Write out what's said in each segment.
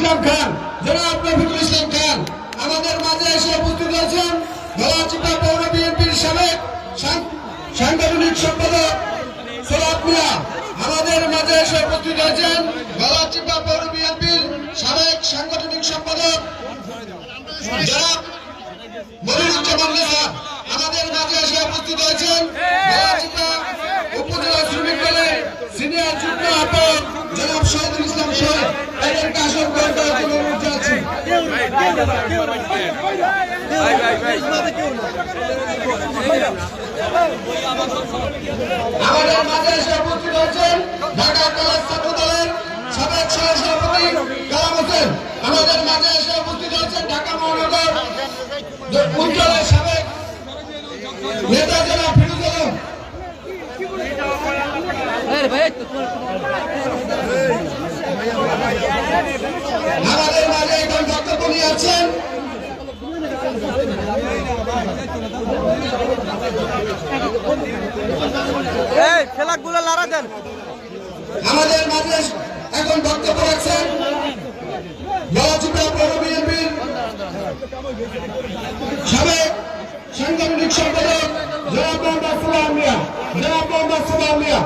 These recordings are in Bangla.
ইসলাম খান, জনাব রফিকুল ইসলাম খান আমাদের মাঝে এসে উপস্থিত হয়েছেন। গলাচিপা পৌর বিএনপির সাবেক সাংগঠনিক সম্পাদক সোলাদ মিয়া আমাদের মাঝে এসে উপস্থিত হয়েছেন। গলাচিপা পৌর বিএনপির সাবেক সাংগঠনিক সম্পাদক জনাব মনিরুজ্জামান নেহা আমাদের মাঝে এসে উপস্থিত হয়েছেন। গলাচিপা উপজেলা শ্রমিক দলের সিনিয়র যুগ্ম আহ্বায়ক জনাব শহীদুল ইসলাম শহীদ এদেরকে আসন গ্রহণ করার জন্য অনুরোধ জানাচ্ছি। আমাদের মাঝে এসে উপস্থিত হয়েছেন ঢাকা কলেজ ছাত্র দলের সাবেক সহসভাপতি কালাম হোসেন আমাদের মাঝে এসে উপস্থিত হয়েছেন। ঢাকা মহানগর অঞ্চলের সাবেক নেতা জনাব ফিরোজ আলম আমাদের মাঝে এখন বক্তব্য নিয়ে আছেন। খেলাগুলো লড়া দেন। আমাদের মাঝে এখন বক্তব্য রাখছেন গলাচিপা পৌর বিএনপির সাবেক সাংগঠনিক সম্পাদক জনাব মোহাম্মদ সুলাইমান মিয়া। জনাব মোহাম্মদ সুলাইমান মিয়া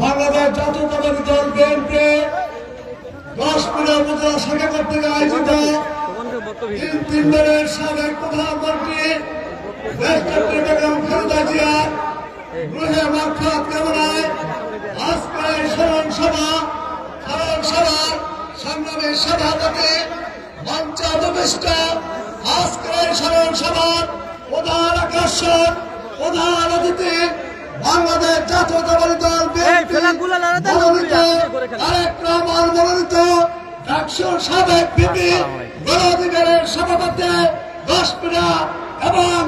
বাংলাদেশ জাতীয়তাবাদী দল বিএনপি 10 মিনিট উপজেলা শাখা কর্তৃক আয়োজিত 3 দিনের সাবেক প্রধানমন্ত্রী দেশনেত্রী বেগম খালেদা জিয়ার রুহে মাগফিরাত কামনায় আজকের স্মরণ সভার সংগ্রামী সভাপতি মঞ্চে উপবিষ্ট আজকের স্মরণ সভার প্রধান আকর্ষণ প্রধান অতিথি বাংলাদেশ জাতীয়তাবাদী দল মনোনীত ডাকসুর সাবেক ভিপি গণঅধিকারের সভাপতি 10 মিনিট এবং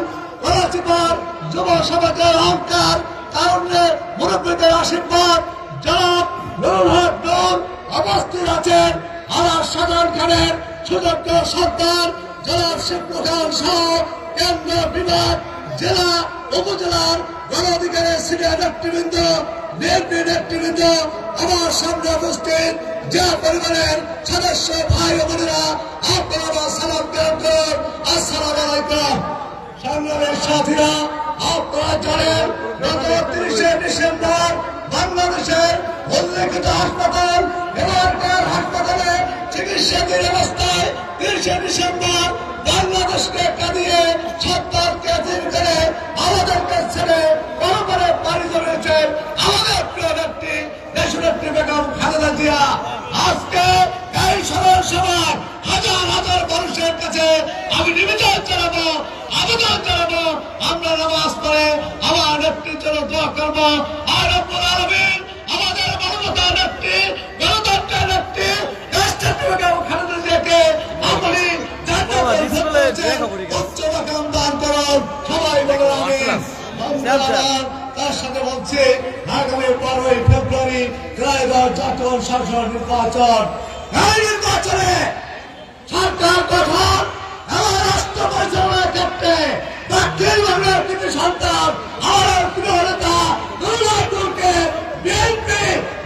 গলাচিপার যুব সমাজের অহংকার তারুণ্যের মুরব্বীদের আশীর্বাদ জনাব নুরুল হক নূর উপস্থিত আছেন। আমার সাধারণ খানের সুযোগ্য সন্তান জনাব শিবলু খান সহ কেন্দ্র বিভাগ জেলা উপজেলার গণঅধিকারের সিনিয়র নেতৃবৃন্দ বিএনপি নেতৃবৃন্দ আমার সামনে উপস্থিত যে পরিবারের সদস্য ভাই ও বোনেরা আপনারা সালাম গ্রহণ। আসসালামু আলাইকুম। সংগ্রামের সাথীরা আপনারা জানেন গত 30 ডিসেম্বর বাংলাদেশের উল্লেখিত হাসপাতাল এবারকার হাসপাতালে চিকিৎসাধীন অবস্থায় 30 ডিসেম্বর বাংলাদেশকে কাঁদিয়ে সত্তরকে দিন করে আমাদেরকে ছেড়ে পরপরে পাড়ি জমিয়েছেন আমাদের প্রিয় নেত্রী দেশনেত্রী বেগম খালেদা জিয়া। আজকে এই স্মরণ সভায় হাজার হাজার মানুষের কাছে আমি নিবেদন জানাবো আবেদন জানাবো আমরা নামাজ পড়ে আমার নেত্রীর জন্য দোয়া করবো। আর রব্বুল আলামিন আমাদের মানবতার নেত্রী গণতন্ত্রের নেত্রী দেশনেত্রী বেগম খালেদা জিয়াকে আপনি উচ্চ মাকাম দান করুন। সবাই বলে আমিন। তার সাথে বলছে আগামী 12 ফেব্রুয়ারি ত্রয়োদশ জাতীয় সংসদ নির্বাচন। এই নির্বাচনে সরকার গঠন এবং রাষ্ট্র পরিচালনার ক্ষেত্রে দক্ষিণ বাংলার কিছু সন্তান আমার প্রিয় নেতা নুরুল হক নূরকে বিএনপি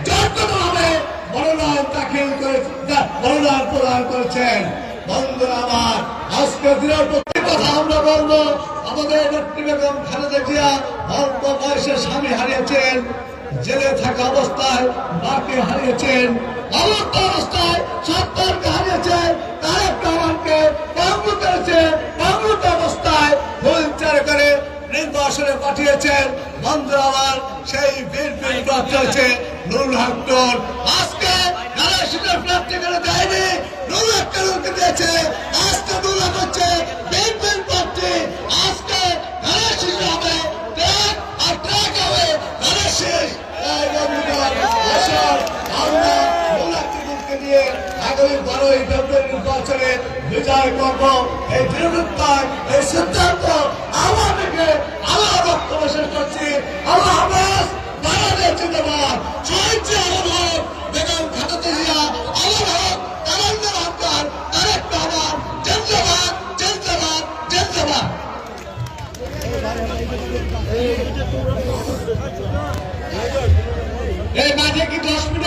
যথাযথভাবে মনোনয়ন দাখিল করে মনোনয়ন প্রদান করেছেন। বন্ধুরা আমার আজকে দিনের প্রতি কথা আমরা বলবো আমাদের নেত্রী বেগম খালেদা জিয়া অল্প বয়সে স্বামী হারিয়েছেন, জেলে থাকা অবস্থায় মাকে হারিয়েছেন, অবস্থা অবস্থায় সন্তানকে হারিয়েছেন, তারেক রহমানকে পঙ্গু করেছে, পঙ্গুত অবস্থায় হুইলচেয়ারে করে নির্বাসনে পাঠিয়েছেন। বন্ধুরা আমার সেই বিএনপির প্রার্থী হয়েছে নুরুল হক নূর। আজকে নারায়ণগঞ্জের প্রার্থী করে দেয়নি, নুরুল হক নূরকে দিয়েছে। আজকে নুরুল হক হচ্ছে বিএনপির প্রার্থী। আজকে নারায়ণগঞ্জে হবে ত্যাগ আর বক্তব্য শেষ করছি। আল্লাহ হাফেজ। বাংলাদেশ জিন্দাবাদ। শহীদ জিয়া হক, বেগম খালেদা জিয়া আমার হক, তারান্দার হকদার, তারেক রহমান জিন্দাবাদ, জিন্দাবাদ, জিন্দাবাদ। এই মাঝে কি 10 মিনিট